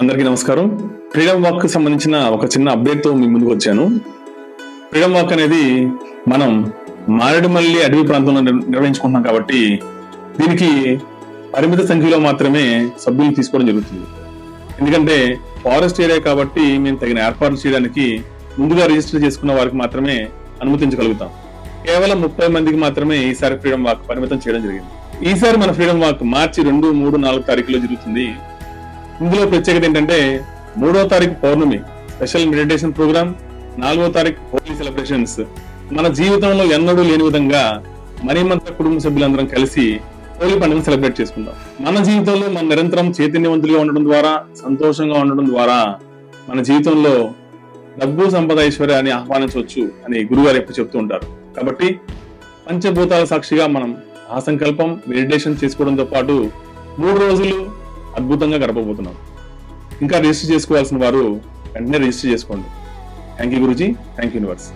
అందరికీ నమస్కారం. Freedom walk కి సంబంధించిన ఒక చిన్న అప్డేట్ తో మీ ముందుకు వచ్చాను. ఫ్రీడమ్ వాక్ అనేది మనం మారేడుమల్లి అడవి ప్రాంతంలో నిర్వహించుకుంటున్నాం కాబట్టి దీనికి పరిమిత సంఖ్యలో మాత్రమే సభ్యులు తీసుకోవడం జరుగుతుంది. ఎందుకంటే ఫారెస్ట్ ఏరియా కాబట్టి మేము తగిన ఏర్పాట్లు చేయడానికి ముందుగా రిజిస్టర్ చేసుకున్న వారికి మాత్రమే అనుమతించగలుగుతాం. కేవలం 30 మందికి మాత్రమే ఈసారి ఫ్రీడమ్ వాక్ పరిమితం చేయడం జరిగింది. ఈసారి మన ఫ్రీడమ్ వాక్ మార్చి 2, 3, 4 తారీఖులో జరుగుతుంది. ఇందులో ప్రత్యేకత ఏంటంటే 3వ తారీఖు పౌర్ణమి స్పెషల్ మెడిటేషన్ ప్రోగ్రామ్, 4వ తారీఖు హోలీ సెలబ్రేషన్స్. మన జీవితంలో ఎన్నడూ లేని విధంగా మనమంతా కుటుంబ సభ్యులందరం కలిసి హోలీ పండుగను సెలబ్రేట్ చేసుకుందాం. మన జీవితంలో మన నిరంతరం చైతన్యవంతులుగా ఉండడం ద్వారా, సంతోషంగా ఉండడం ద్వారా మన జీవితంలో డబ్బు, సంపద, ఐశ్వర్యాన్ని ఆహ్వానించవచ్చు అని గురుగారు ఎప్పుడు చెప్తూ ఉంటారు. కాబట్టి పంచభూతాల సాక్షిగా మనం ఆ సంకల్పం మెడిటేషన్ చేసుకోవడంతో పాటు 3 రోజులు అద్భుతంగా గడపబోతున్నాం. ఇంకా రిజిస్టర్ చేసుకోవాల్సిన వారు వెంటనే రిజిస్టర్ చేసుకోండి. Thank you Guruji, thank you universe.